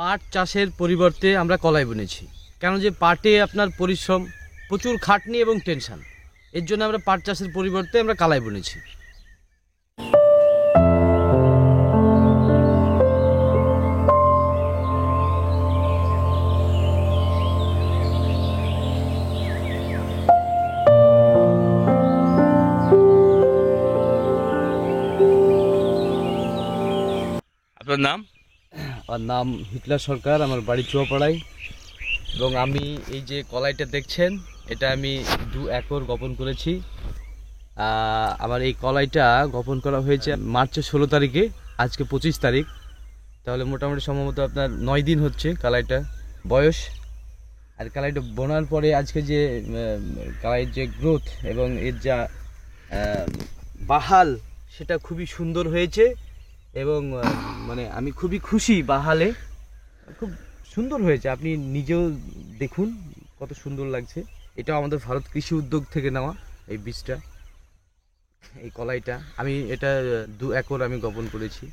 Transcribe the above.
পাট চাষের পরিবর্তে আমরা কলাই বুনেছি। কেন যে পাটে আপনার পরিশ্রম, প্রচুর খাটনি এবং টেনশন, এর জন্য আমরা পাট চাষের পরিবর্তে আমরা কলাই বুনেছি। আপনার নাম? আমার নাম হিটলার সরকার, আমার বাড়ি চুয়াপাড়ায়। এবং আমি এই যে কলাইটা দেখছেন, এটা আমি 2 একর বপন করেছি। আমার এই কলাইটা বপন করা হয়েছে মার্চের 16 তারিখে, আজকে 25 তারিখ, তাহলে মোটামুটি সম্ভবত আপনার 9 দিন হচ্ছে কলাইটা বয়স। আর কলাইটা বোনার পরে আজকে যে কলাইয়ের যে গ্রোথ এবং এর যা বাহাল, সেটা খুবই সুন্দর হয়েছে। এবং মানে আমি খুবই খুশি, বাহালে খুব সুন্দর হয়েছে। আপনি নিজেও দেখুন কত সুন্দর লাগছে। এটা আমাদের ভারত কৃষি উদ্যোগ থেকে নেওয়া এই বীজটা, এই কলাইটা। আমি এটা 2 একর আমি বপন করেছি।